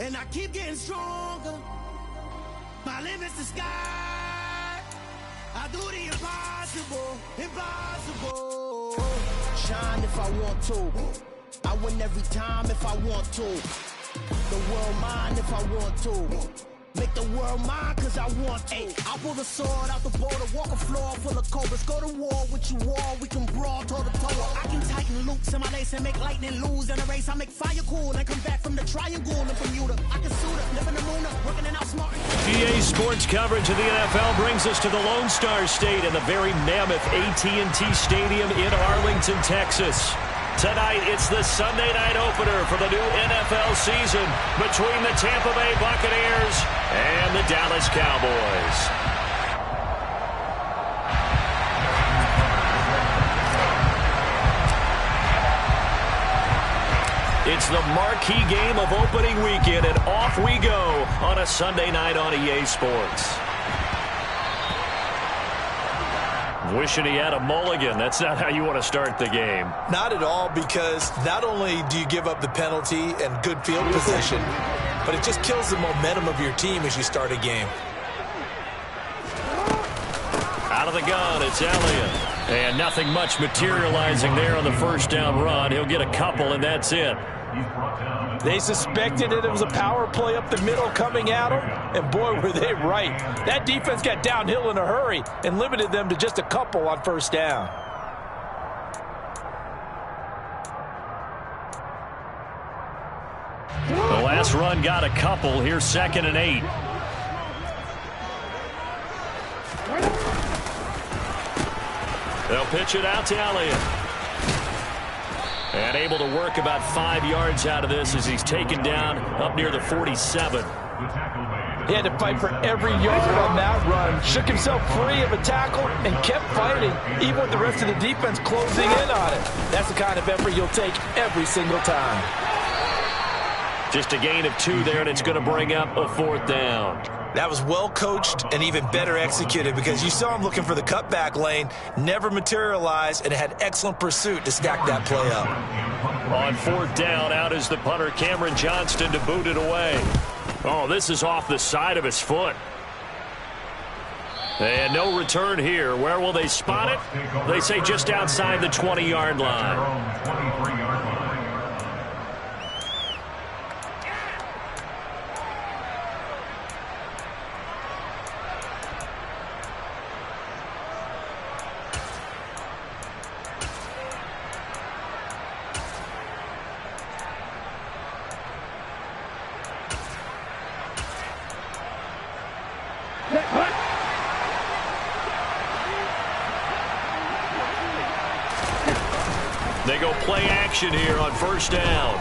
and I keep getting stronger. My limit's the sky. I do the impossible, impossible. Shine if I want to. I win every time if I want to. The world mine if I want to. Make the world mine cause I want to. I pull the sword out the border, walk a floor full of cobras. Go to war with you all, we can brawl toe to toe. I can tighten loops in my lace and make lightning lose in a race. I make fire cool and come back from the triangle in Bermuda. I can suit up, live in the moon up, working and outsmart. EA Sports coverage of the NFL brings us to the Lone Star State and the very mammoth AT&T Stadium in Arlington, Texas. Tonight, it's the Sunday night opener for the new NFL season between the Tampa Bay Buccaneers and the Dallas Cowboys. It's the marquee game of opening weekend, and off we go on a Sunday night on EA Sports. Wishing he had a mulligan. That's not how you want to start the game. Not at all, because not only do you give up the penalty and good field position, but it just kills the momentum of your team as you start a game. Out of the gun, it's Elliott. And nothing much materializing there on the first down run. He'll get a couple, and that's it. They suspected that it was a power play up the middle coming at them, and boy, were they right. That defense got downhill in a hurry and limited them to just a couple on first down. The last run got a couple. Here's 2nd and 8. They'll pitch it out to Elliott. And able to work about 5 yards out of this as he's taken down up near the 47. He had to fight for every yard on that run. Shook himself free of a tackle and kept fighting, even with the rest of the defense closing in on it. That's the kind of effort you'll take every single time. Just a gain of 2 there, and it's going to bring up a 4th down. That was well coached and even better executed, because you saw him looking for the cutback lane, never materialized, and had excellent pursuit to stack that play up. On 4th down, out is the punter, Cameron Johnston, to boot it away. Oh, this is off the side of his foot. And no return here. Where will they spot it? They say just outside the 20-yard line. They go play action here on first down.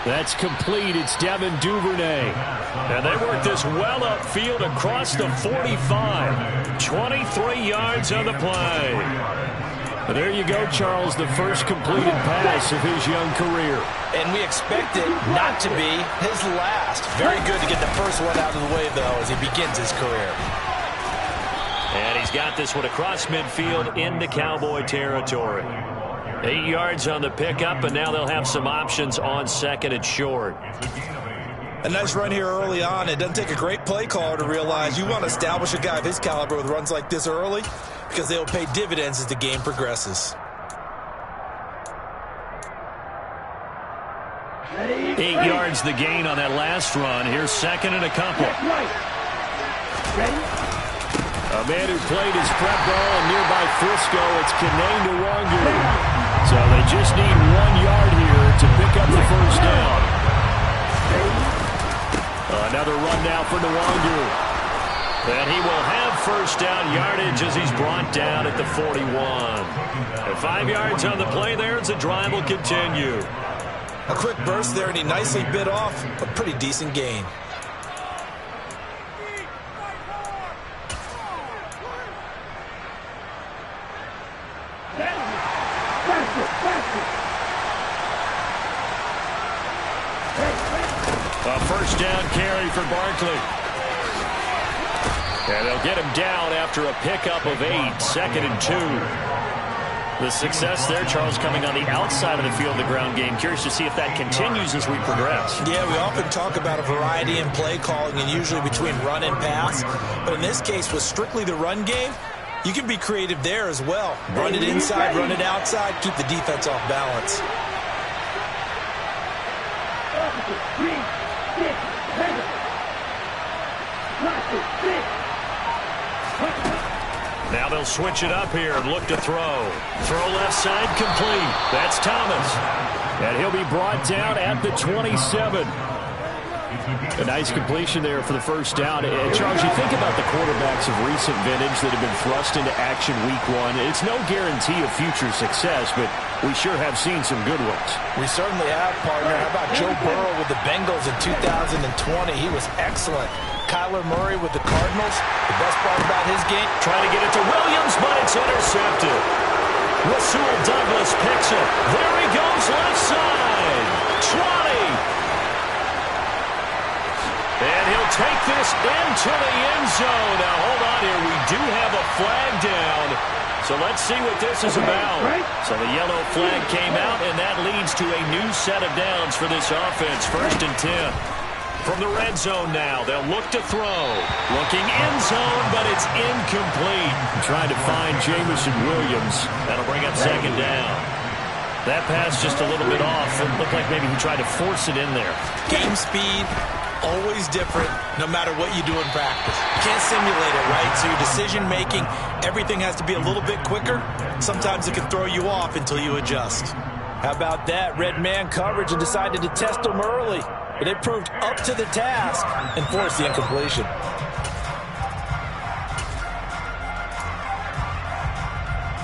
That's complete. It's Devin Duvernay. And they work this well upfield across the 45. 23 yards on the play. But there you go, Charles, the first completed pass of his young career. And we expect it not to be his last. Very good to get the first one out of the way, though, as he begins his career. And he's got this one across midfield into Cowboy territory. 8 yards on the pickup, and now they'll have some options on 2nd and short. A nice run here early on. It doesn't take a great play caller to realize you want to establish a guy of his caliber with runs like this early, because they'll pay dividends as the game progresses. 8 yards the gain on that last run. Here's 2nd and a couple. A man who played his prep ball in nearby Frisco, it's Kenane Nwangu. So they just need 1 yard here to pick up the first down. Another run now for Nwangu. And he will have first down yardage as he's brought down at the 41. And 5 yards on the play there as the drive will continue. A quick burst there, and he nicely bit off a pretty decent gain. A first down carry for Barkley. And they'll get him down after a pickup of 8, 2nd and 2. The success there, Charles, coming on the outside of the field, the ground game. Curious to see if that continues as we progress. Yeah, we often talk about a variety in play calling and usually between run and pass. But in this case, with strictly the run game, you can be creative there as well. Run it inside, run it outside, keep the defense off balance. Now they'll switch it up here and look to throw. Throw left side complete. That's Thomas. And he'll be brought down at the 27. A nice completion there for the first down. And Charles, you think about the quarterbacks of recent vintage that have been thrust into action week one. It's no guarantee of future success, but we sure have seen some good ones. We certainly have, partner. How about Joe Burrow with the Bengals in 2020? He was excellent. Kyler Murray with the Cardinals. The best part about his game, trying to get it to Williams, but it's intercepted. Rasul Douglas picks it. There he goes, left side. 20. And he'll take this into the end zone. Now, hold on here. We do have a flag down. So let's see what this is about. So the yellow flag came out, and that leads to a new set of downs for this offense. 1st and 10. From the red zone now, they'll look to throw. Looking end zone, but it's incomplete. Trying to find Jamison Williams. That'll bring up 2nd down. That pass just a little bit off. It looked like maybe he tried to force it in there. Game speed, always different, no matter what you do in practice. You can't simulate it, right? So your decision-making, everything has to be a little bit quicker. Sometimes it can throw you off until you adjust. How about that? Red man coverage and decided to test them early. But it proved up to the task and forced the incompletion.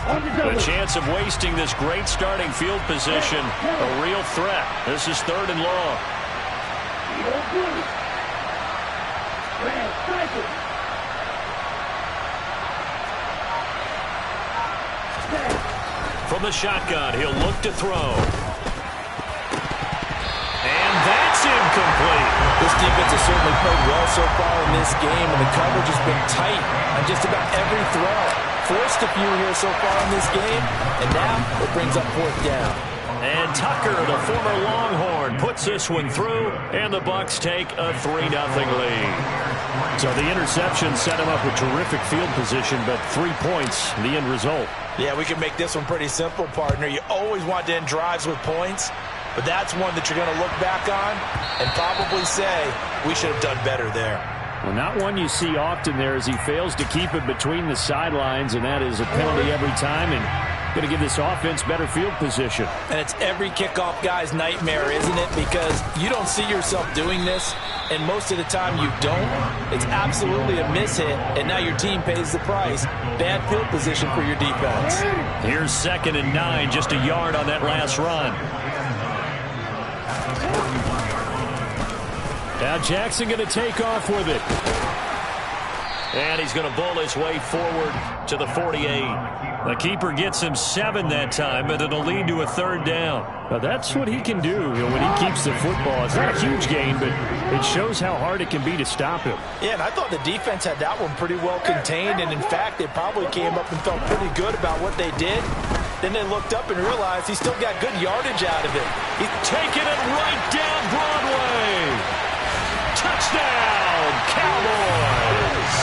The chance of wasting this great starting field position, a real threat. This is 3rd and long. From the shotgun, he'll look to throw. And that's incomplete. This defense has certainly played well so far in this game, and the coverage has been tight on just about every throw. Forced a few here so far in this game, and now it brings up 4th down. And Tucker, the former Longhorn, puts this one through, and the Bucs take a 3-0 lead. So the interception set him up with terrific field position, but 3 points, the end result. Yeah, we can make this one pretty simple, partner. You always want to end drives with points, but that's one that you're going to look back on and probably say, we should have done better there. Well, not one you see often there as he fails to keep it between the sidelines, and that is a penalty every time, and going to give this offense better field position. And it's every kickoff guy's nightmare, isn't it? Because you don't see yourself doing this, and most of the time you don't. It's absolutely a mishit, and now your team pays the price. Bad field position for your defense. Here's 2nd and 9, just a yard on that last run. Now Jackson going to take off with it. And he's going to bowl his way forward to the 48. The keeper gets him 7 that time, but it'll lead to a 3rd down. Now that's what he can do when he keeps the football. It's not a huge gain, but it shows how hard it can be to stop him. Yeah, and I thought the defense had that one pretty well contained, and in fact, they probably came up and felt pretty good about what they did. Then they looked up and realized he still got good yardage out of it. He's taking it right down Broadway. Touchdown, Cowboys!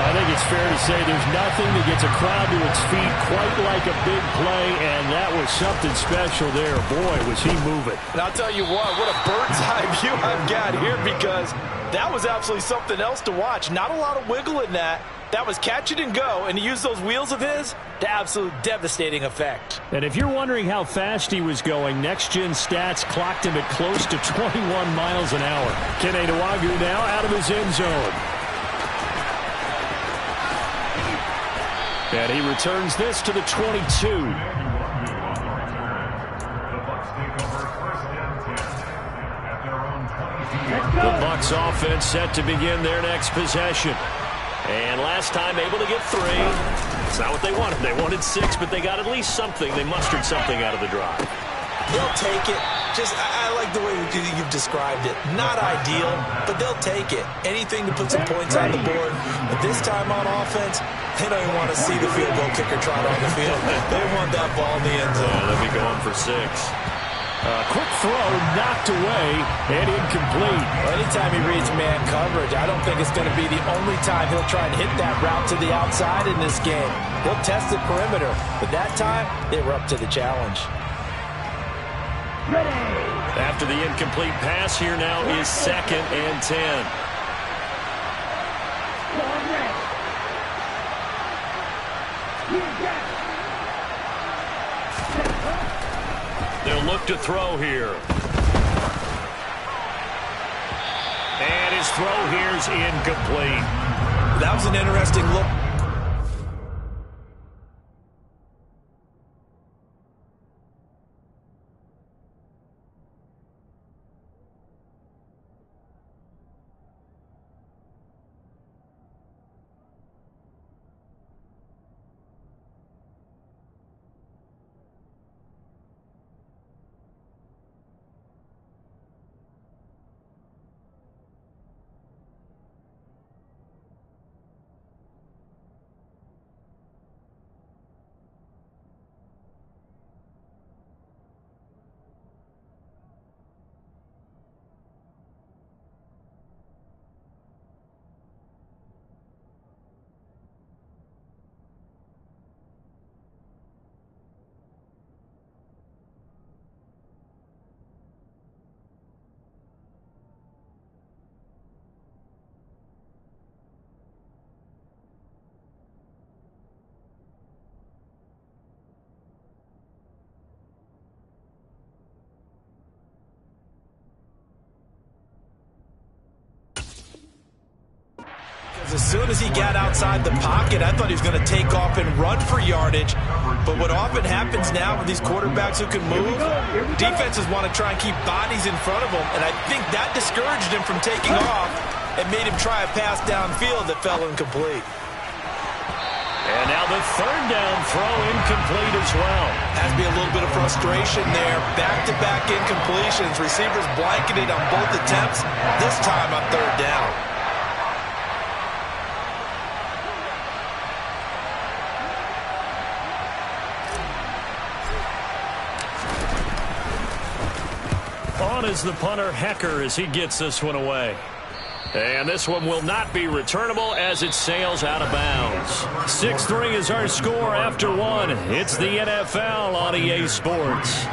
I think it's fair to say there's nothing that gets a crowd to its feet quite like a big play, and that was something special there. Boy, was he moving. And I'll tell you what a bird's eye view I've got here, because that was absolutely something else to watch. Not a lot of wiggle in that. That was catch it and go, and he used those wheels of his to absolute devastating effect. And if you're wondering how fast he was going, next-gen stats clocked him at close to 21 miles an hour. Kene Nwangwu now out of his end zone. And he returns this to the 22. The Bucs offense set to begin their next possession. And last time able to get 3. It's not what they wanted. They wanted 6, but they got at least something. They mustered something out of the drive. They'll take it. I like the way you've described it. Not ideal, but they'll take it. Anything to put some points on the board. But this time on offense, they don't even want to see the field goal kicker trot on the field. They want that ball in the end zone. Yeah, they'll be going for 6. Quick throw, knocked away, and incomplete. Well, anytime he reads man coverage, I don't think it's going to be the only time he'll try and hit that route to the outside in this game. He'll test the perimeter, but that time, they were up to the challenge. After the incomplete pass, here now is 2nd and 10. They'll look to throw here. And his throw here's incomplete. That was an interesting look. As soon as he got outside the pocket, I thought he was going to take off and run for yardage. But what often happens now with these quarterbacks who can move, defenses want to try and keep bodies in front of them. And I think that discouraged him from taking off and made him try a pass downfield that fell incomplete. And now the 3rd down throw incomplete as well. Has to be a little bit of frustration there. Back-to-back incompletions. Receivers blanketed on both attempts, this time on 3rd down. On is the punter, Hecker, as he gets this one away. And this one will not be returnable as it sails out of bounds. 6-3 is our score after 1. It's the NFL on EA Sports.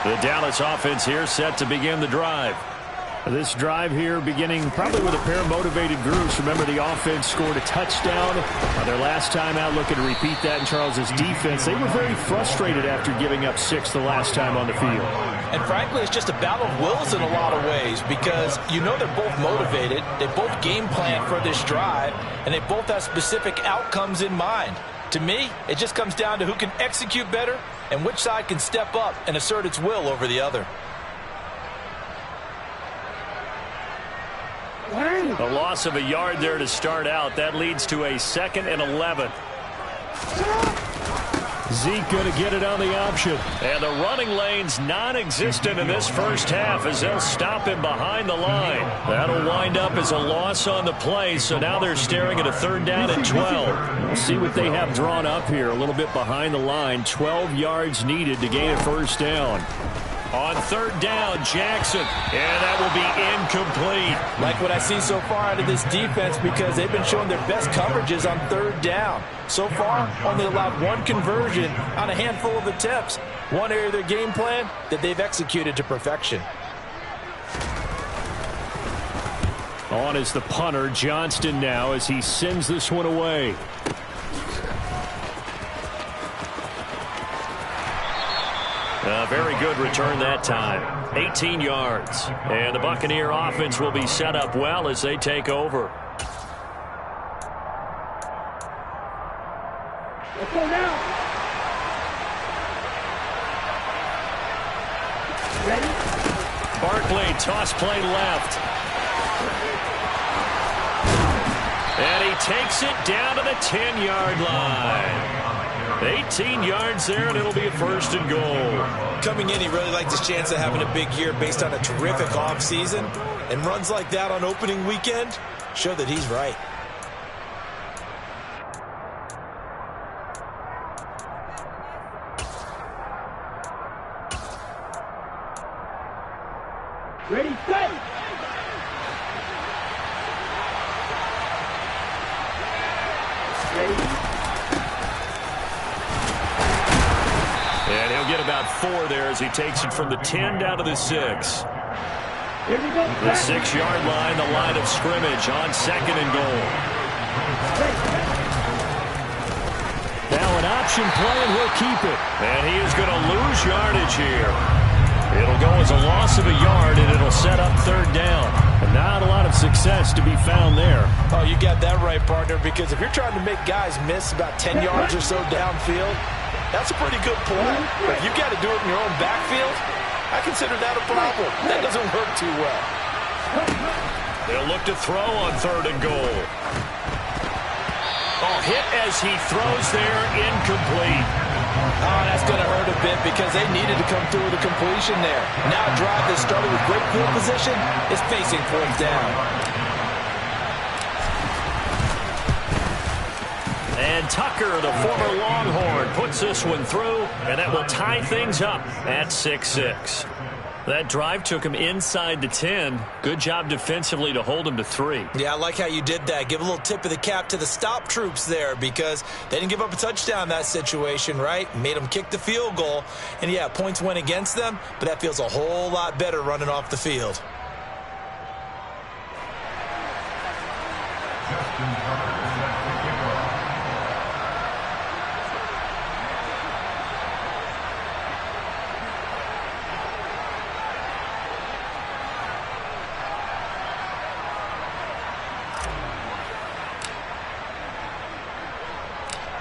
The Dallas offense here set to begin the drive. This drive here beginning probably with a pair of motivated groups. Remember, the offense scored a touchdown their last time out. Looking to repeat that in Charles's defense. They were very frustrated after giving up 6 the last time on the field. And frankly, it's just a battle of wills in a lot of ways because you know they're both motivated. They both game plan for this drive, and they both have specific outcomes in mind. To me, it just comes down to who can execute better and which side can step up and assert its will over the other. A loss of a yard there to start out. That leads to a 2nd and 11. Zeke going to get it on the option. And the running lane's non-existent in this first half as they'll stop him behind the line. That'll wind up as a loss on the play, so now they're staring at a 3rd down and 12. We'll see what they have drawn up here. A little bit behind the line. 12 yards needed to gain a 1st down. On 3rd down, Jackson, and that will be incomplete. Like what I see so far out of this defense because they've been showing their best coverages on 3rd down. So far, only allowed 1 conversion on a handful of attempts. One area of their game plan that they've executed to perfection. On is the punter, Johnston now, as he sends this one away. A very good return that time. 18 yards. And the Buccaneer offense will be set up well as they take over. Let's go now. Ready? Barkley, toss play left. And he takes it down to the 10-yard line. 18 yards there, and it'll be a 1st and goal. Coming in, he really liked his chance of having a big year based on a terrific offseason. And runs like that on opening weekend show that he's right. Ready, set! And he'll get about 4 there as he takes it from the 10 down to the 6. Here we go. The 6-yard line, the line of scrimmage on 2nd and goal. Now an option play, and he'll keep it. And he is going to lose yardage here. It'll go as a loss of a yard, and it'll set up 3rd down. And not a lot of success to be found there. Oh, you got that right, partner, because if you're trying to make guys miss about 10 yards or so downfield, that's a pretty good play. But if you've got to do it in your own backfield, I consider that a problem. That doesn't work too well. They'll look to throw on 3rd and goal. Oh, hit as he throws there, incomplete. Oh, that's going to hurt a bit because they needed to come through with a completion there. Now a drive that started with great field position is facing 4th down. And Tucker, the former Longhorn, puts this one through, and that will tie things up at 6-6. That drive took him inside the 10. Good job defensively to hold him to 3. Yeah, I like how you did that. Give a little tip of the cap to the stop troops there because they didn't give up a touchdown in that situation, right? Made them kick the field goal. And, yeah, points went against them, but that feels a whole lot better running off the field.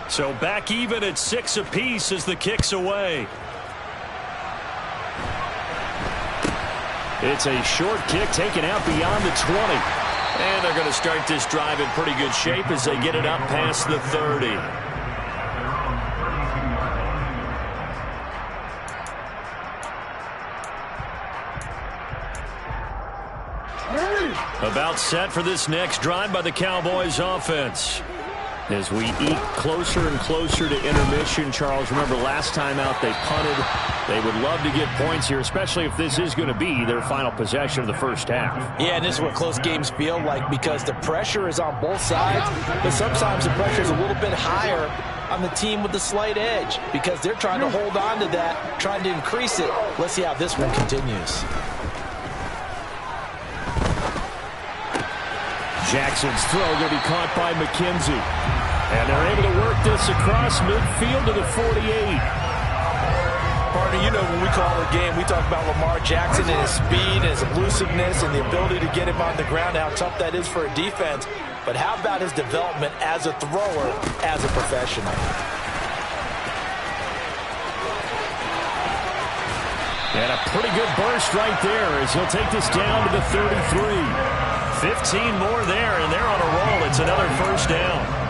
So back even at 6 apiece as the kick's away. It's a short kick taken out beyond the 20. And they're going to start this drive in pretty good shape as they get it up past the 30. About set for this next drive by the Cowboys offense. As we eke closer and closer to intermission, Charles, remember last time out they punted. They would love to get points here, especially if this is going to be their final possession of the first half. Yeah, and this is what close games feel like because the pressure is on both sides, but sometimes the pressure is a little bit higher on the team with the slight edge because they're trying to hold on to that, trying to increase it. Let's see how this one continues. Jackson's throw going to be caught by McKenzie. And they're able to work this across midfield to the 48. Partner, you know when we call a game, we talk about Lamar Jackson and his speed and his elusiveness and the ability to get him on the ground, how tough that is for a defense. But how about his development as a thrower, as a professional? And a pretty good burst right there as he'll take this down to the 33. 15 more there, and they're on a roll. It's another first down.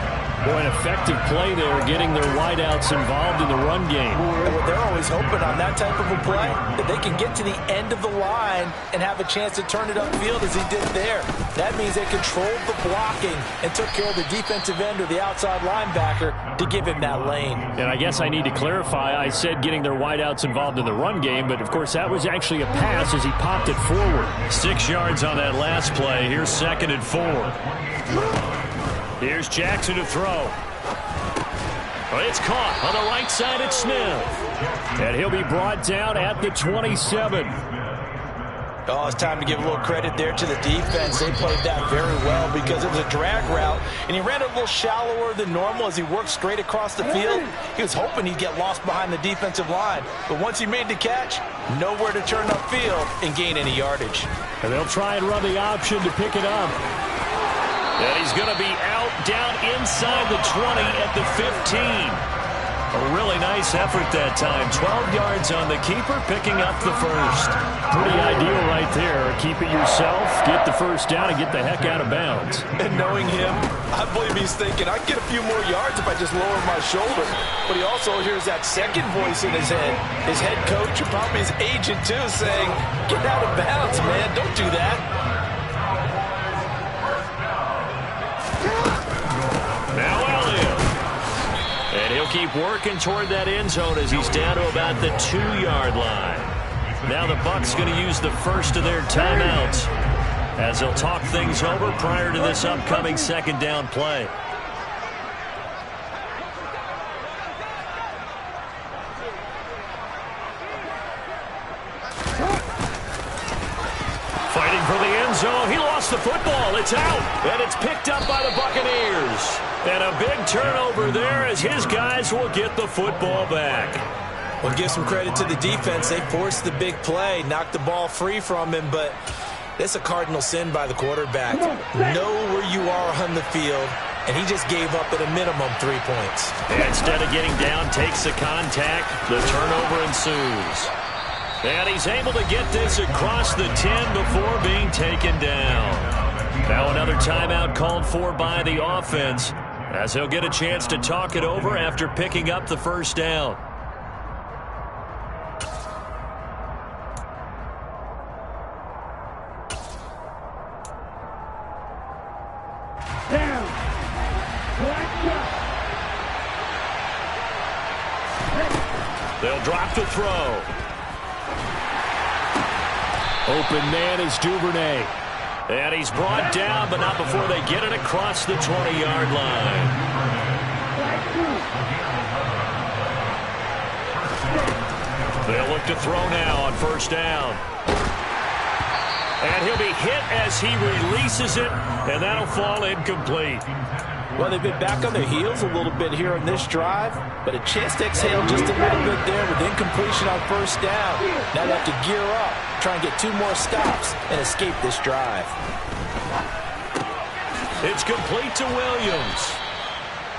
Boy, an effective play there, getting their wideouts involved in the run game. And they're always hoping on that type of a play that they can get to the end of the line and have a chance to turn it upfield as he did there. That means they controlled the blocking and took care of the defensive end or the outside linebacker to give him that lane. And I guess I need to clarify, I said getting their wideouts involved in the run game, but of course that was actually a pass as he popped it forward. 6 yards on that last play. Here's 2nd and 4. Here's Jackson to throw. It's caught on the right side at Smith. And he'll be brought down at the 27. Oh, it's time to give a little credit there to the defense. They played that very well because it was a drag route, and he ran it a little shallower than normal as he worked straight across the field. He was hoping he'd get lost behind the defensive line, but once he made the catch, nowhere to turn upfield and gain any yardage. And they'll try and run the option to pick it up. And he's going to be out down inside the 20 at the 15. A really nice effort that time. 12 yards on the keeper, picking up the first. Pretty ideal right there. Keep it yourself, get the first down, and get the heck out of bounds. And knowing him, I believe he's thinking, I can get a few more yards if I just lower my shoulder. But he also hears that second voice in his head. His head coach, and probably his agent too, saying, get out of bounds, man. Don't do that. Now Elliott. And he'll keep working toward that end zone as he's down to about the 2-yard line. Now the Bucs going to use the first of their timeouts as they'll talk things over prior to this upcoming second down play. Fighting for the end zone. He lost the football. It's out. And it's picked up by the Buccaneers. And a big turnover there as his guys will get the football back. Well, give some credit to the defense. They forced the big play, knocked the ball free from him, but it's a cardinal sin by the quarterback. Know where you are on the field, and he just gave up at a minimum 3 points. And instead of getting down, takes the contact. The turnover ensues. And he's able to get this across the 10 before being taken down. Now another timeout called for by the offense as he'll get a chance to talk it over after picking up the first down. They'll drop to throw. Open man is Duvernay. And he's brought down, but not before they get it across the 20-yard line. They'll look to throw now on first down. And he'll be hit as he releases it, and that'll fall incomplete. Well, they've been back on their heels a little bit here on this drive, but a chance to exhale just a little bit there with incompletion on first down. Now they have to gear up, try and get 2 more stops, and escape this drive. It's complete to Williams.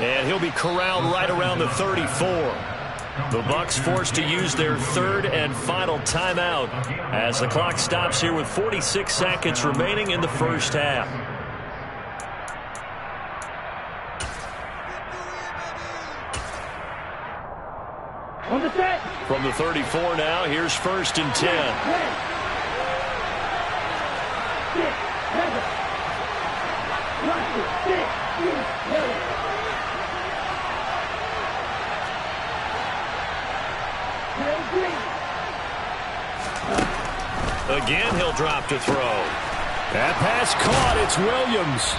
And he'll be corralled right around the 34. The Bucs forced to use their third and final timeout as the clock stops here with 46 seconds remaining in the first half. From the 34 now, here's first and 10. Again, he'll drop to throw. That pass caught. It's Williams.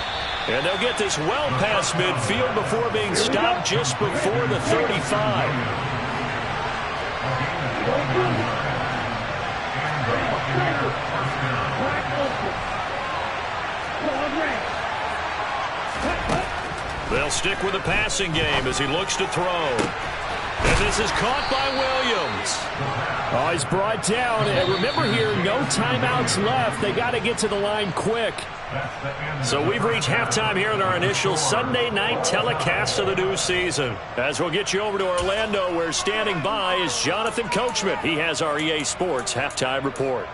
And they'll get this well past midfield before being stopped just before the 35. They'll stick with the passing game as he looks to throw. And this is caught by Williams. Oh, he's brought down. And remember here, no timeouts left. They got to get to the line quick. So we've reached halftime here in our initial Sunday night telecast of the new season. As we'll get you over to Orlando, where standing by is Jonathan Coachman. He has our EA Sports halftime report.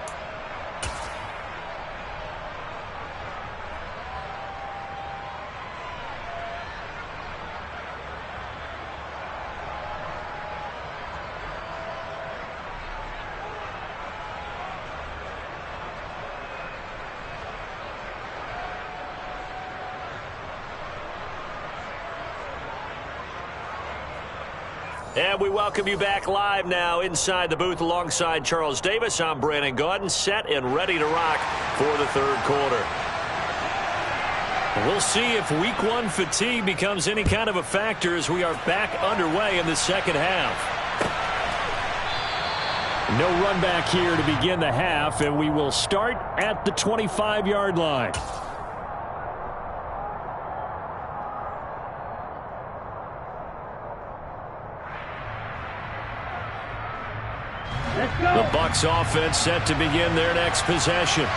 And we welcome you back live now inside the booth alongside Charles Davis. I'm Brandon Gaudin, set and ready to rock for the third quarter. We'll see if week 1 fatigue becomes any kind of a factor as we are back underway in the second half. No run back here to begin the half, and we will start at the 25-yard line. The Bucs offense set to begin their next possession.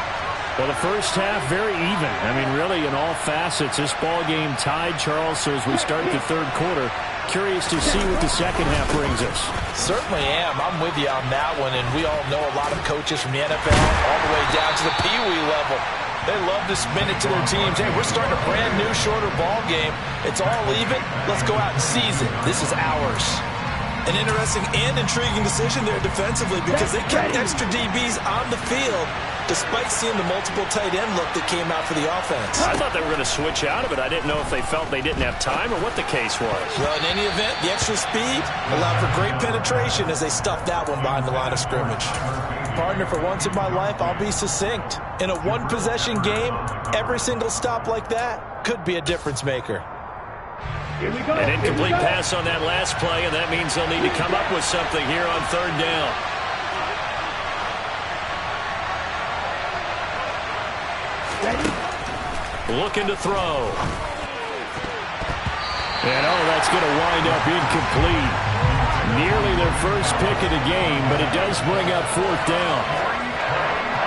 Well, the first half, very even. I mean, really, in all facets, this ball game tied, Charles. So as we start the third quarter, Curious to see what the second half brings us. Certainly am. I'm with you on that one, and we all know a lot of coaches from the NFL all the way down to the Pee Wee level. They love to spin it to their teams. Hey, we're starting a brand new, shorter ball game. It's all even. Let's go out and seize it. This is ours. An interesting and intriguing decision there defensively because they kept extra DBs on the field despite seeing the multiple tight end look that came out for the offense. I thought they were going to switch out of it. I didn't know if they felt they didn't have time or what the case was. Well, in any event, the extra speed allowed for great penetration as they stuffed that one behind the line of scrimmage. Partner, for once in my life, I'll be succinct. In a one-possession game, every single stop like that could be a difference maker. An incomplete pass on that last play, and that means they'll need to come up with something here on third down. Looking to throw. And that's going to wind up incomplete. Nearly their first pick of the game, but it does bring up fourth down.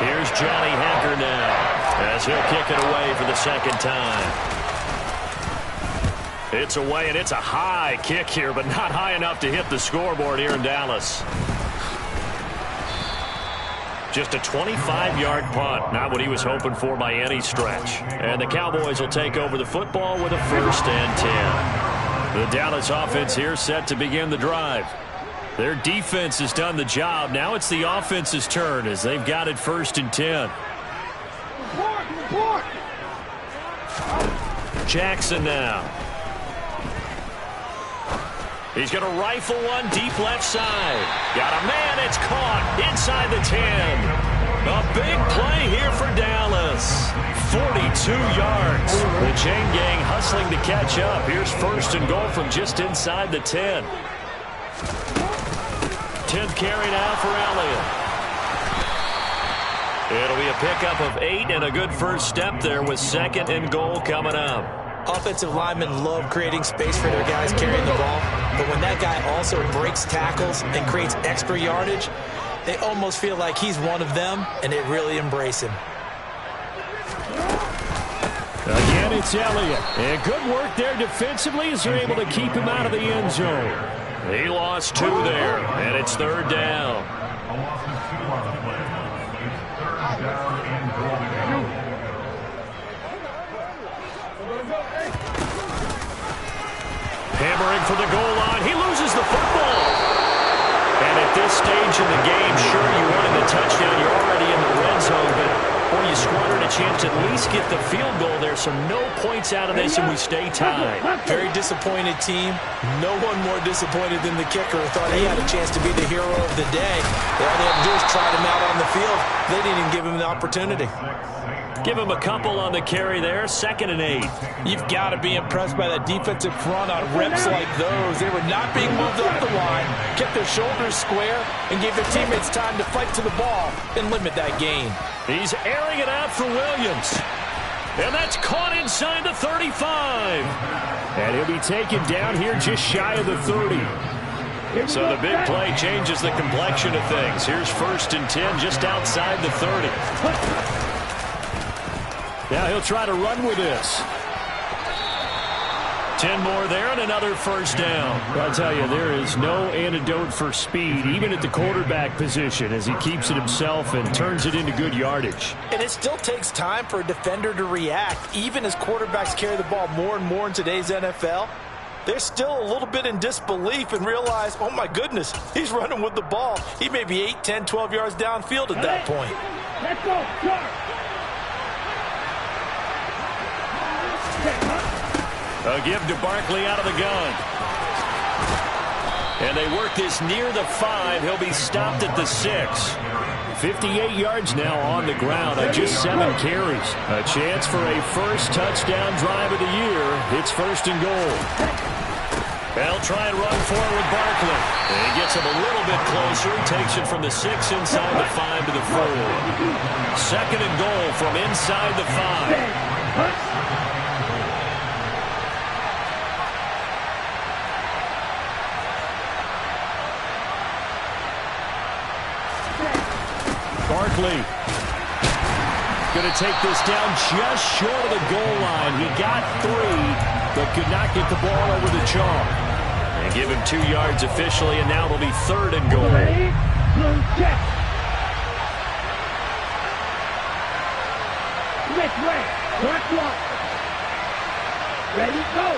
Here's Johnny Hacker now as he'll kick it away for the second time. It's away, and it's a high kick here, but not high enough to hit the scoreboard here in Dallas. Just a 25-yard punt, not what he was hoping for by any stretch. And the Cowboys will take over the football with a 1st and 10. The Dallas offense here set to begin the drive. Their defense has done the job. Now it's the offense's turn as they've got it 1st and 10. Jackson now. He's going to rifle one deep left side. Got a man. It's caught inside the 10. A big play here for Dallas. 42 yards. The chain gang hustling to catch up. Here's 1st and goal from just inside the 10. 10th carry now for Elliott. It'll be a pickup of 8 and a good first step there with 2nd and goal coming up. Offensive linemen love creating space for their guys carrying the ball, but when that guy also breaks tackles and creates extra yardage, they almost feel like he's one of them, and they really embrace him. Again, it's Elliott. And good work there defensively as they're able to keep him out of the end zone. He lost 2 there, and it's 3rd down. Hammering for the goal line. He loses the football. And at this stage in the game, sure, you wanted the touchdown. You're already in the red zone, but boy, you squandered a chance to at least get the field goal there, so no points out of this, and we stay tied. Very disappointed team. No one more disappointed than the kicker who thought he had a chance to be the hero of the day. All they had to do is trot him out on the field. They didn't even give him the opportunity. Give him a couple on the carry there, 2nd and 8. You've got to be impressed by that defensive front on reps like those. They were not being moved up the line, kept their shoulders square, and gave their teammates time to fight to the ball and limit that gain. He's airing it out for Williams. And that's caught inside the 35. And he'll be taken down here just shy of the 30. So the big play changes the complexion of things. Here's 1st and 10 just outside the 30. Now he'll try to run with this. 10 more there and another 1st down. I'll tell you, there is no antidote for speed, even at the quarterback position, as he keeps it himself and turns it into good yardage. And it still takes time for a defender to react. Even as quarterbacks carry the ball more and more in today's NFL, they're still a little bit in disbelief and realize, oh my goodness, he's running with the ball. He may be 8, 10, 12 yards downfield at that point. Let's go, start. A give to Barkley out of the gun. And they work this near the 5. He'll be stopped at the 6. 58 yards now on the ground on just 7 carries. A chance for a first touchdown drive of the year. It's 1st and goal. They'll try and run forward with Barkley. And he gets him a little bit closer. He takes it from the 6 inside the 5 to the 4. 2nd and goal from inside the 5. Barkley going to take this down just short of the goal line. He got 3, but could not get the ball over the chalk. They give him 2 yards officially, and now it'll be 3rd and goal. Ready? Blue check. Which way? Black one. Ready, go.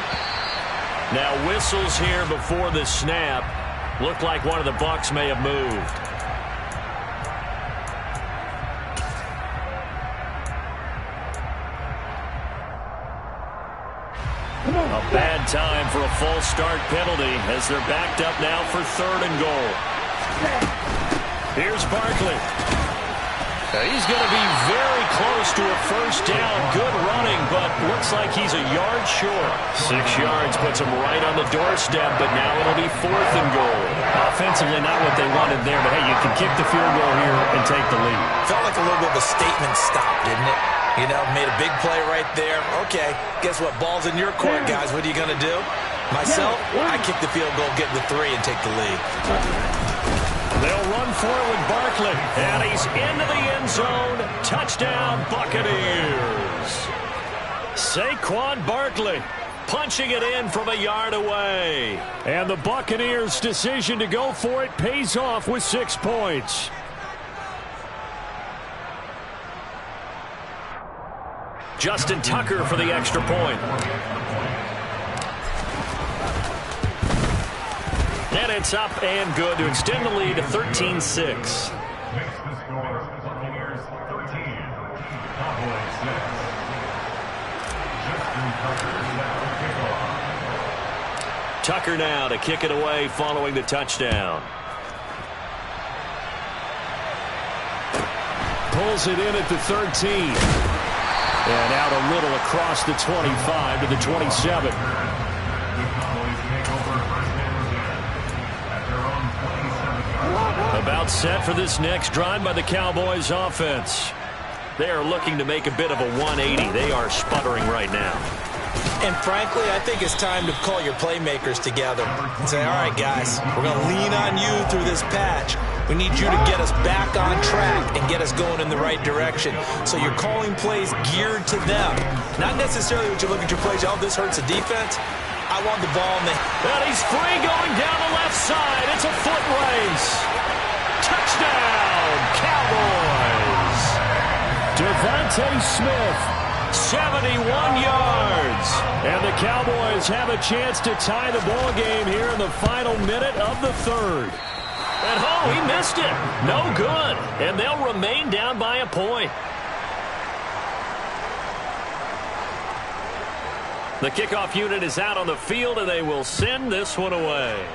Now whistles here before the snap. Looked like one of the Bucs may have moved. A bad time for a false start penalty as they're backed up now for 3rd and goal. Here's Barkley. He's going to be very close to a 1st down. Good running, but looks like he's a yard short. 6 yards puts him right on the doorstep, but now it'll be 4th and goal. Offensively, not what they wanted there, but hey, you can kick the field goal here and take the lead. Felt like a little bit of a statement stop, didn't it? You know, made a big play right there. Okay, guess what? Ball's in your court, guys. What are you going to do? Myself, I kick the field goal, get the 3, and take the lead. They'll run for it with Barkley, and he's into the end zone. Touchdown, Buccaneers. Saquon Barkley punching it in from a yard away. And the Buccaneers' decision to go for it pays off with 6 points. Justin Tucker for the extra point. And it's up and good to extend the lead to 13-6. Tucker now to kick it away following the touchdown. Pulls it in at the 13. And out a little across the 25 to the 27. About set for this next drive by the Cowboys offense. They are looking to make a bit of a 180. They are sputtering right now. And frankly, I think it's time to call your playmakers together and say, all right, guys, we're going to lean on you through this patch. We need you to get us back on track and get us going in the right direction. So you're calling plays geared to them. Not necessarily what you look at your plays, oh, this hurts the defense. I want the ball in the... And he's free going down the left side. It's a foot race. Touchdown, Cowboys. Devontae Smith. 71 yards. And the Cowboys have a chance to tie the ball game here in the final minute of the 3rd. And oh, he missed it. No good. And they'll remain down by a point. The kickoff unit is out on the field, and they will send this one away.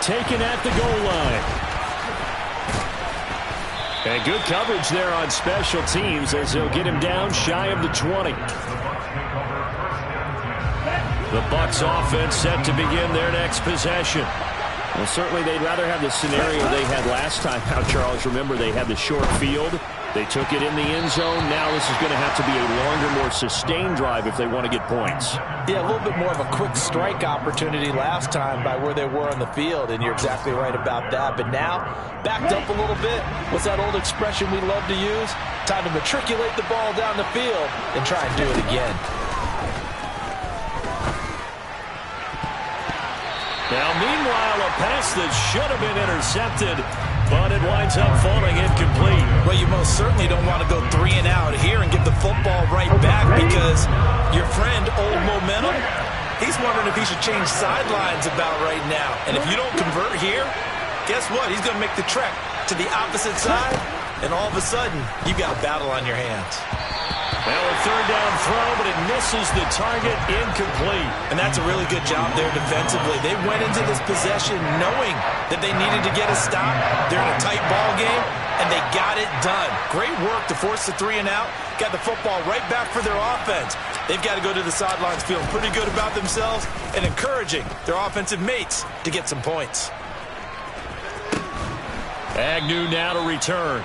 Taken at the goal line. And good coverage there on special teams as they'll get him down shy of the 20. The Bucs offense set to begin their next possession. Well, certainly they'd rather have the scenario they had last time out, Charles. Remember, they had the short field. They took it in the end zone. Now this is going to have to be a longer, more sustained drive if they want to get points. Yeah, a little bit more of a quick strike opportunity last time by where they were on the field, and you're exactly right about that. But now, backed up a little bit. What's that old expression we love to use? Time to matriculate the ball down the field and try and do it again. Now, meanwhile, a pass that should have been intercepted, but it winds up falling incomplete. Well, you most certainly don't want to go 3 and out here and give the football right back because your friend, Old Momentum, he's wondering if he should change sidelines about right now. And if you don't convert here, guess what? He's going to make the trek to the opposite side, and all of a sudden, you've got a battle on your hands. Well, a 3rd down throw, but it misses the target, incomplete. And that's a really good job there defensively. They went into this possession knowing that they needed to get a stop. They're in a tight ball game, and they got it done. Great work to force the 3 and out. Got the football right back for their offense. They've got to go to the sidelines feeling pretty good about themselves and encouraging their offensive mates to get some points. Agnew now to return.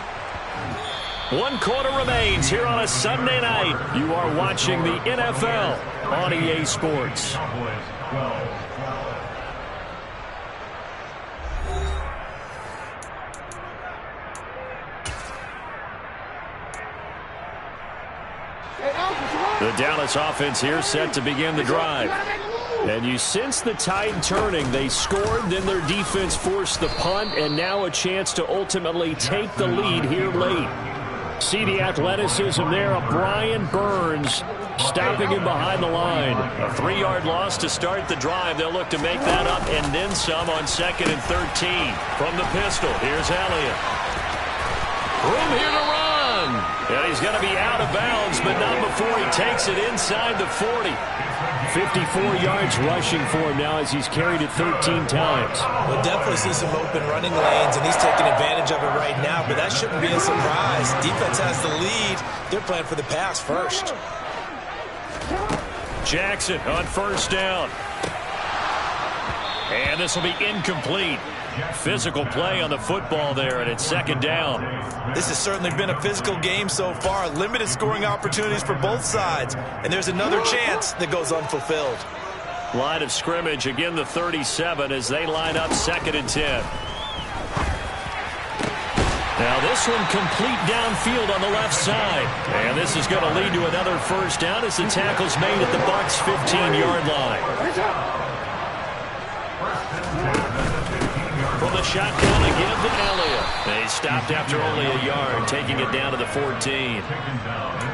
1 quarter remains here on a Sunday night. You are watching the NFL on EA Sports. The Dallas offense here set to begin the drive. And you sense the tide turning. They scored, then their defense forced the punt, and now a chance to ultimately take the lead here late. See the athleticism there of Brian Burns stopping him behind the line. A 3-yard loss to start the drive. They'll look to make that up and then some on 2nd and 13. From the pistol, here's Elliott. Room here to run. And he's going to be out of bounds, but not before he takes it inside the 40. 54 yards rushing for him now as he's carried it 13 times. We'll definitely see some open running lanes, and he's taking advantage of it right now, but that shouldn't be a surprise. Defense has the lead. They're playing for the pass first. Jackson on 1st down. And this will be incomplete. Physical play on the football there, and it's 2nd down. This has certainly been a physical game so far. Limited scoring opportunities for both sides. And there's another chance that goes unfulfilled. Line of scrimmage, again the 37 as they line up 2nd and 10. Now this one complete downfield on the left side. And this is going to lead to another 1st down as the tackle's made at the Bucs' 15-yard line. From the shotgun again to Elliott. They stopped after only a yard, taking it down to the 14.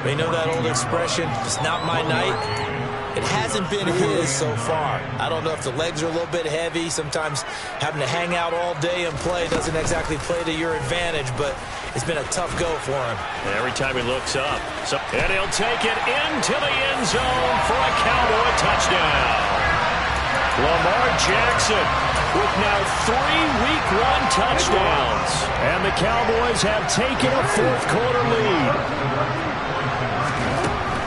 They know that old expression, it's not my night. It hasn't been his so far. I don't know if the legs are a little bit heavy. Sometimes having to hang out all day and play doesn't exactly play to your advantage, but it's been a tough go for him. Every time he looks up. And he'll take it into the end zone for a Cowboy touchdown. Lamar Jackson with now 3 Week 1 touchdowns. And the Cowboys have taken a 4th quarter lead.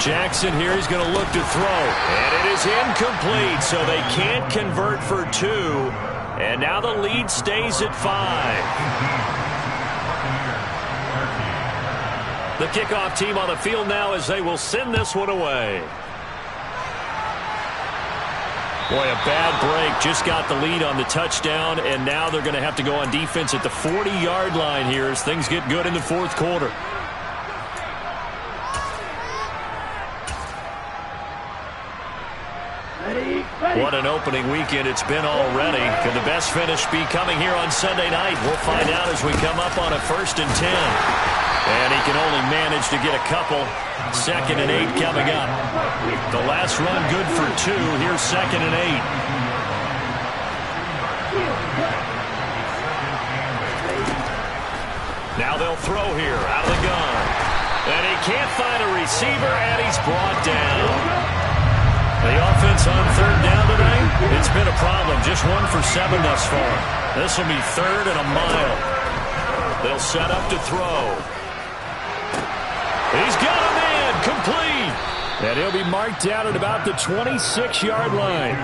Jackson here is going to look to throw. And it is incomplete, so they can't convert for 2. And now the lead stays at 5. The kickoff team on the field now as they will send this one away. Boy, a bad break. Just got the lead on the touchdown, and now they're going to have to go on defense at the 40-yard line here as things get good in the 4th quarter. What an opening weekend it's been already. Could the best finish be coming here on Sunday night? We'll find out as we come up on a 1st and 10. And he can only manage to get a couple. 2nd and 8 coming up. The last run good for 2. Here's 2nd and 8. Now they'll throw here out of the gun. And he can't find a receiver, and he's brought down. The offense on 3rd down tonight, it's been a problem. Just 1 for 7 thus far. This will be 3rd and a mile. They'll set up to throw. He's got a man, complete. And he'll be marked down at about the 26-yard line.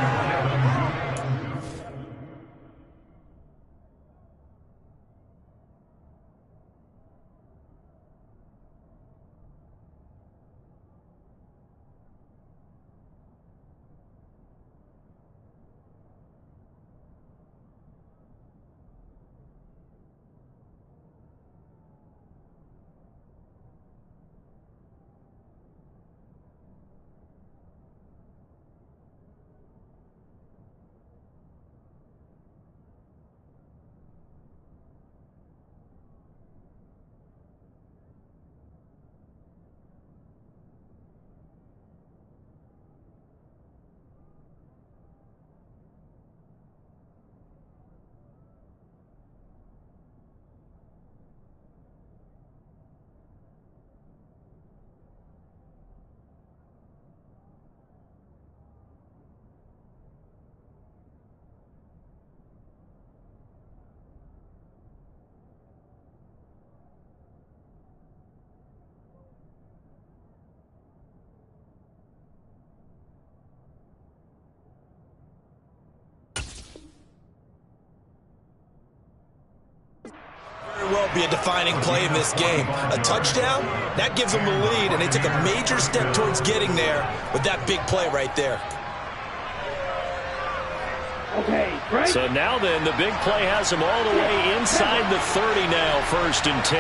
Well, be a defining play in this game. A touchdown, that gives them the lead, and they took a major step towards getting there with that big play right there. Okay, right. So now then, the big play has them all the way inside the 30 now, 1st and 10.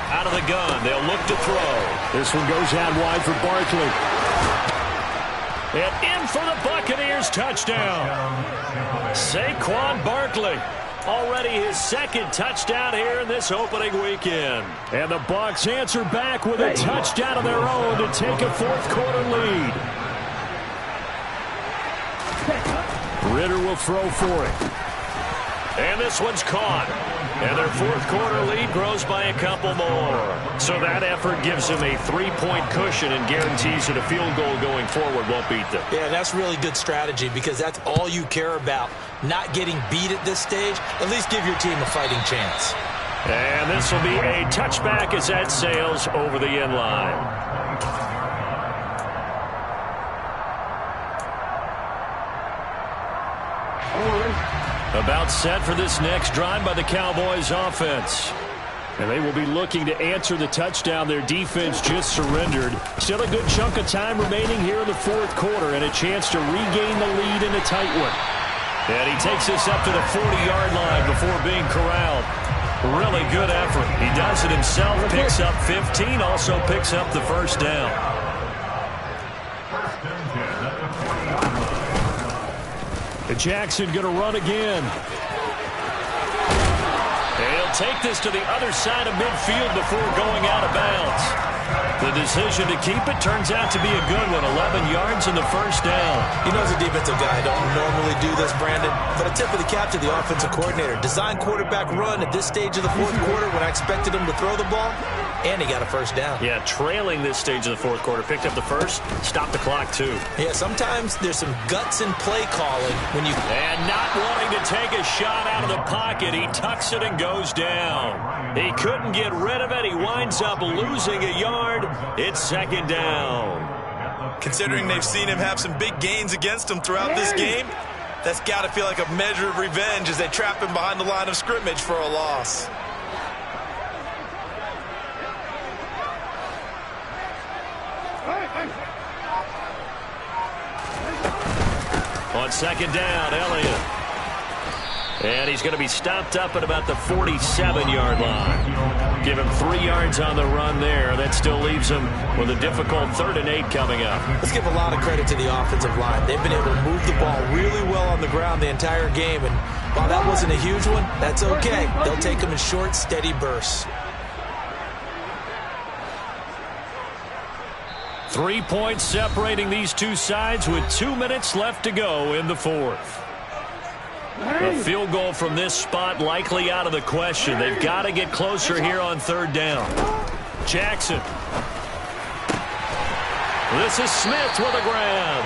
Out of the gun, they'll look to throw. This one goes out wide for Barkley. And in for the Buccaneers touchdown. Saquon Barkley. Already his second touchdown here in this opening weekend. And the Bucs answer back with a touchdown of their own to take a fourth-quarter lead. Ritter will throw for it. And this one's caught. And their fourth-quarter lead grows by a couple more. So that effort gives them a 3-point cushion and guarantees that a field goal going forward won't beat them. Yeah, that's really good strategy because that's all you care about. Not getting beat at this stage. At least give your team a fighting chance. And this will be a touchback as that sails over the end line. About set for this next drive by the Cowboys offense. And they will be looking to answer the touchdown their defense just surrendered. Still a good chunk of time remaining here in the fourth quarter and a chance to regain the lead in a tight one. And he takes this up to the 40-yard line before being corralled. Really good effort. He does it himself, picks up 15, also picks up the first down. Jackson going to run again. And he'll take this to the other side of midfield before going out of bounds. The decision to keep it turns out to be a good one. 11 yards in the first down. You know, as a defensive guy, I don't normally do this, Brandon, but a tip of the cap to the offensive coordinator. Design quarterback run at this stage of the fourth quarter when I expected him to throw the ball, and he got a first down. Yeah, trailing this stage of the fourth quarter. Picked up the first, stopped the clock too. Yeah, sometimes there's some guts in play calling when you... And not wanting to take a shot out of the pocket, he tucks it and goes down. He couldn't get rid of it. He winds up losing a yard. It's second down. Considering they've seen him have some big gains against him throughout this game, that's got to feel like a measure of revenge as they trap him behind the line of scrimmage for a loss. On second down, Elliott. And he's going to be stopped up at about the 47-yard line. Give him 3 yards on the run there. That still leaves him with a difficult 3rd and 8 coming up. Let's give a lot of credit to the offensive line. They've been able to move the ball really well on the ground the entire game. And while that wasn't a huge one, that's okay. They'll take them in short, steady bursts. 3 points separating these two sides with 2 minutes left to go in the fourth. A field goal from this spot likely out of the question. They've got to get closer here on 3rd down. Jackson. This is Smith with a grab.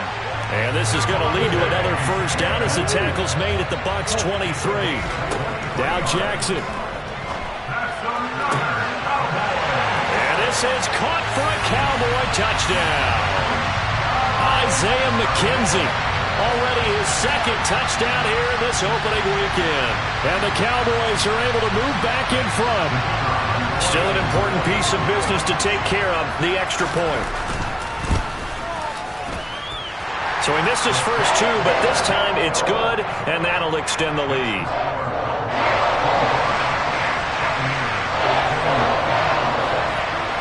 And this is going to lead to another first down as the tackle's made at the Bucs 23. Now Jackson. This is caught for a Cowboy touchdown. Isaiah McKenzie, already his second touchdown here in this opening weekend. And the Cowboys are able to move back in front. Still an important piece of business to take care of, the extra point. So he missed his first 2, but this time it's good, and that'll extend the lead.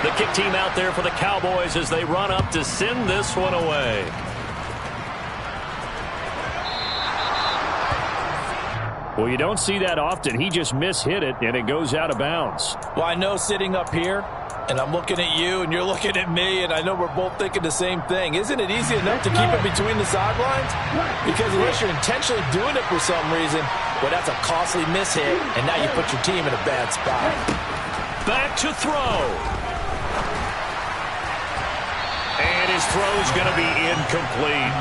The kick team out there for the Cowboys as they run up to send this one away. Well, you don't see that often. He just mishit it, and it goes out of bounds. Well, I know sitting up here, and I'm looking at you, and you're looking at me, and I know we're both thinking the same thing. Isn't it easy enough to keep it between the sidelines? Because unless you're intentionally doing it for some reason, well, that's a costly mishit, and now you put your team in a bad spot. Back to throw. And his throw's going to be incomplete.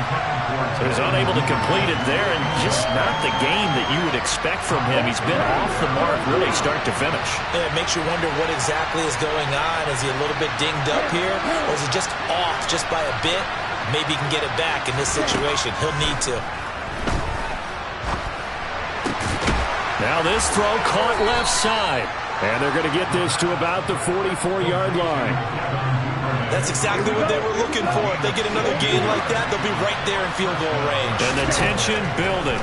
So he's unable to complete it there, and just not the game that you would expect from him. He's been off the mark really start to finish. Yeah, it makes you wonder what exactly is going on. Is he a little bit dinged up here, or is he just off just by a bit? Maybe he can get it back in this situation. He'll need to. Now this throw caught left side. And they're going to get this to about the 44-yard line. That's exactly what they were looking for. If they get another gain like that, they'll be right there in field goal range. And the tension building.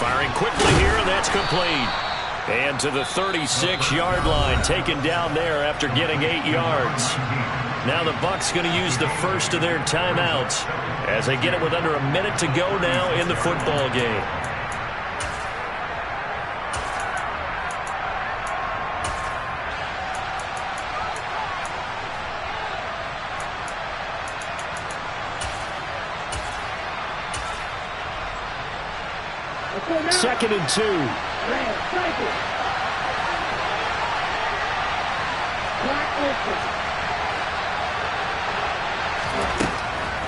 Firing quickly here, and that's complete. And to the 36-yard line, taken down there after getting 8 yards. Now the Bucs going to use the first of their timeouts as they get it with under a minute to go now in the football game. Second and 2.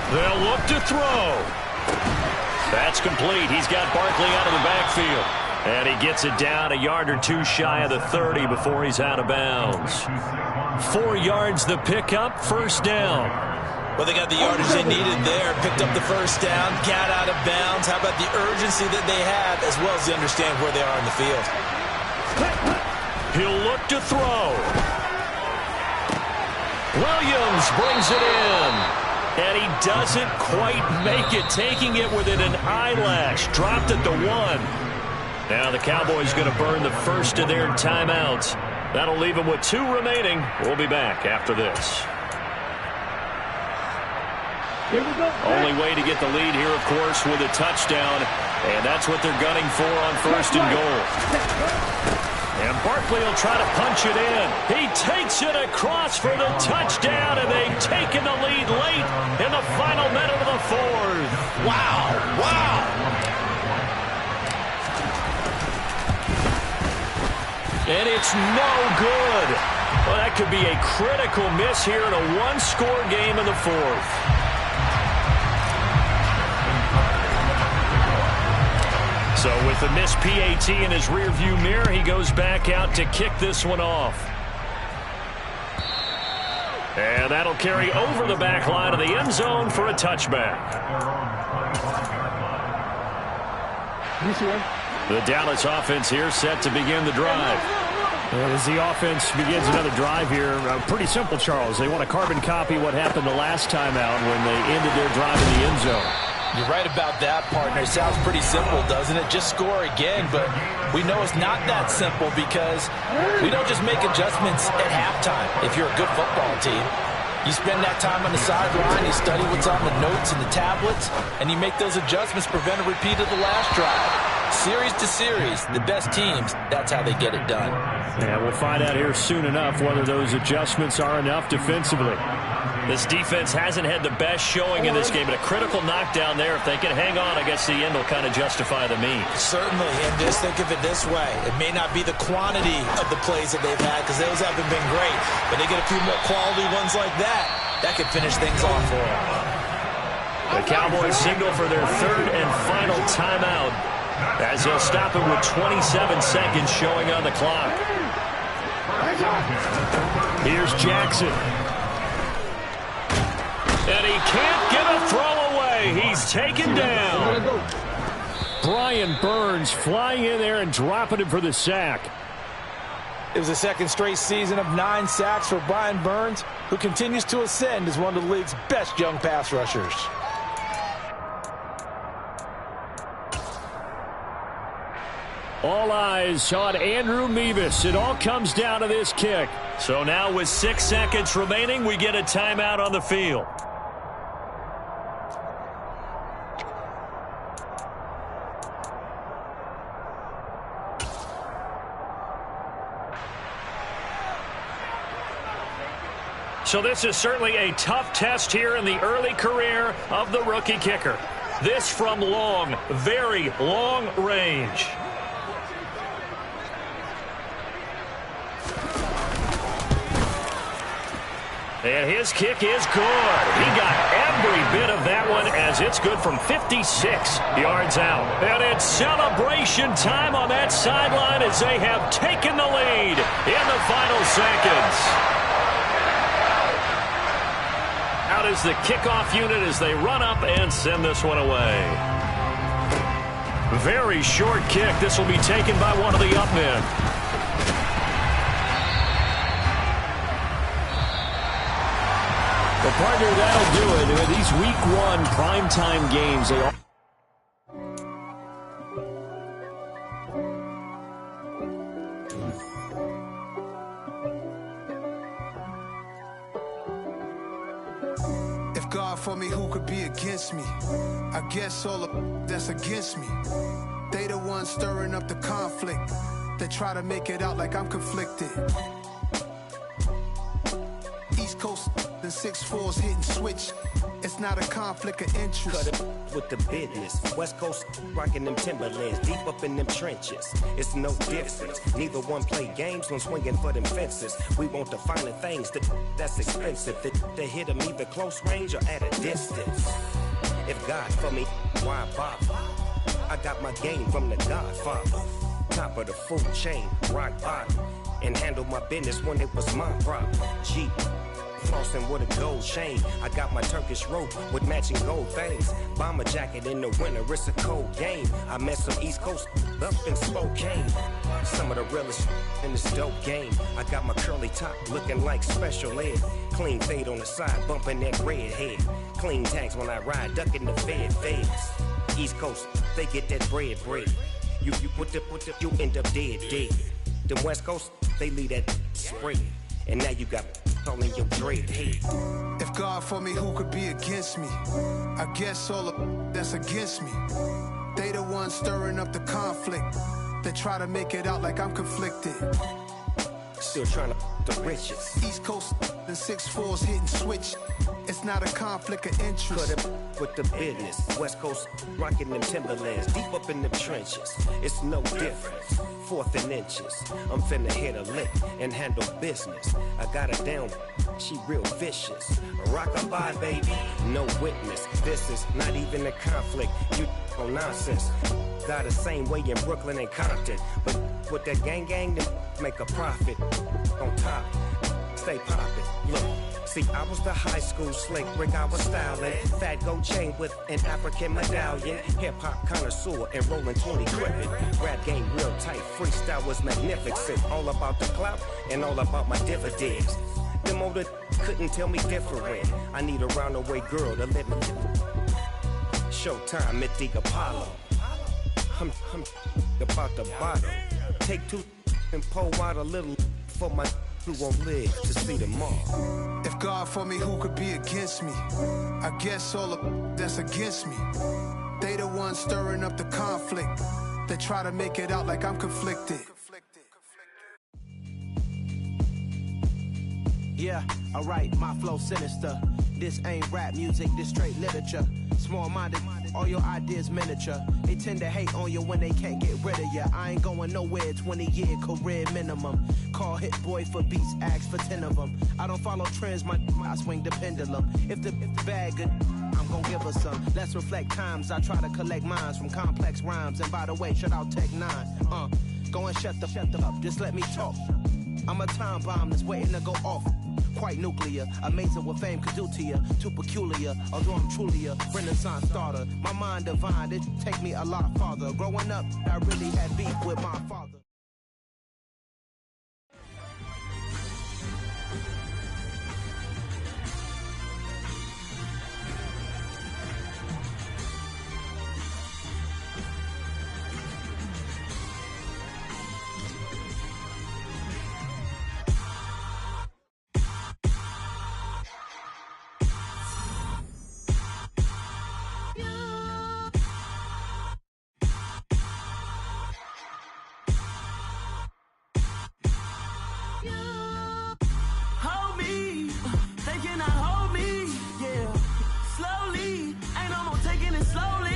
They'll look to throw. That's complete. He's got Barkley out of the backfield. And he gets it down a yard or two shy of the 30 before he's out of bounds. 4 yards the pickup, first down. Well, they got the yardage they needed there. Picked up the first down, got out of bounds. How about the urgency that they have, as well as they understand where they are in the field? He'll look to throw. Williams brings it in. And he doesn't quite make it, taking it within an eyelash. Dropped at the 1. Now the Cowboys going to burn the first of their timeouts. That'll leave them with 2 remaining. We'll be back after this. Only way to get the lead here, of course, with a touchdown. And that's what they're gunning for on first and goal. And Barkley will try to punch it in. He takes it across for the touchdown, and they've taken the lead late in the final minute of the 4th. Wow, wow. And it's no good. Well, that could be a critical miss here in a 1-score game in the 4th. So with the missed PAT in his rearview mirror, he goes back out to kick this one off. And that'll carry over the back line of the end zone for a touchback. The Dallas offense here set to begin the drive. As the offense begins another drive here, pretty simple, Charles. They want to carbon copy what happened the last time out when they ended their drive in the end zone. You're right about that, partner. It sounds pretty simple, doesn't it? Just score again, but we know it's not that simple because we don't just make adjustments at halftime if you're a good football team. You spend that time on the sideline, you study what's on the notes and the tablets, and you make those adjustments, prevent a repeat of the last drive. Series to series, the best teams, that's how they get it done. Yeah, we'll find out here soon enough whether those adjustments are enough defensively. This defense hasn't had the best showing in this game, but a critical knockdown there. If they can hang on, I guess the end will kind of justify the means. Certainly, and just think of it this way. It may not be the quantity of the plays that they've had, because those haven't been great, but they get a few more quality ones like that. That could finish things off for them. The Cowboys signal for their 3rd and final timeout, as they'll stop it with 27 seconds showing on the clock. Here's Jackson. And he can't get a throw away. He's taken down. Brian Burns flying in there and dropping him for the sack. It was a second straight season of 9 sacks for Brian Burns, who continues to ascend as one of the league's best young pass rushers. All eyes on Andrew Mevis. It all comes down to this kick. So now with 6 seconds remaining, we get a timeout on the field. So this is certainly a tough test here in the early career of the rookie kicker. This from long, very long range. And his kick is good. He got every bit of that one as it's good from 56 yards out. And it's celebration time on that sideline as they have taken the lead in the final seconds. Out is the kickoff unit as they run up and send this one away. Very short kick. This will be taken by one of the up men. Well, partner, that'll do it. These week 1 primetime games, they all... God for me, who could be against me? I guess all the that's against me. They the ones stirring up the conflict. They try to make it out like I'm conflicted. East Coast and 6'4's hitting switch. It's not a conflict of interest. Cut it with the business. West Coast rocking them Timberlands, deep up in them trenches. It's no difference. Neither one play games when swinging for them fences. We want the finer things that's expensive. They hit them either close range or at a distance. If God for me, why bother? I got my game from the Godfather. Top of the food chain, rock bottom. And handle my business when it was my problem. Jeep. Flossing with a gold chain. I got my Turkish rope with matching gold things. Bomber jacket in the winter, it's a cold game. I met some East Coast up in Spokane. Some of the realest in this dope game. I got my curly top looking like special ed. Clean fade on the side, bumping that red head. Clean tags when I ride, ducking the feds. East Coast, they get that bread. You put the, you end up dead. Them West Coast, they leave that spread. And now you got all in your dread head. If God for me, who could be against me? I guess all the that's against me. They the ones stirring up the conflict. They try to make it out like I'm conflicted. Still trying to the riches. East Coast and 6'4's hitting switch. It's not a conflict of interest. Cut it with the business. West Coast rocking them Timberlands, deep up in them trenches. It's no difference. 4th and inches. I'm finna hit a lick and handle business. I got her down, she real vicious. Rock-a-bye, baby, no witness. This is not even a conflict. You on nonsense. Got the same way in Brooklyn and Compton. But with that gang, then make a profit. On top, stay poppin'. Look. See, I was the high school slick Rick, I was styling. Fat gold chain with an African medallion. Hip-hop connoisseur and rolling 20 crippin'. Rap game real tight, freestyle was magnificent. All about the clout and all about my dividends. Them older couldn't tell me different. I need a round-away girl to let me. Showtime at the Apollo. I'm about the bottom. Take 2 and pour out a little for my who won't live to see tomorrow. If God for me, who could be against me? I guess all the that's against me. They the ones stirring up the conflict. They try to make it out like I'm conflicted. Yeah, alright, my flow sinister. This ain't rap music, this straight literature. Small-minded, all your ideas miniature. They tend to hate on you when they can't get rid of you. I ain't going nowhere, 20-year career minimum. Call Hit Boy for beats, ask for 10 of them. I don't follow trends, I swing the pendulum. If the bag good, I'm gon' give her some. Let's reflect times, I try to collect minds from complex rhymes. And by the way, shout out Tech 9. Go and shut the up, just let me talk. I'm a time bomb that's waiting to go off. Quite nuclear, amazing what fame could do to you. Too peculiar, although I'm truly a renaissance starter. My mind divine, it take me a lot farther. Growing up, I really had beef with my father. Slowly, ain't no more taking it slowly.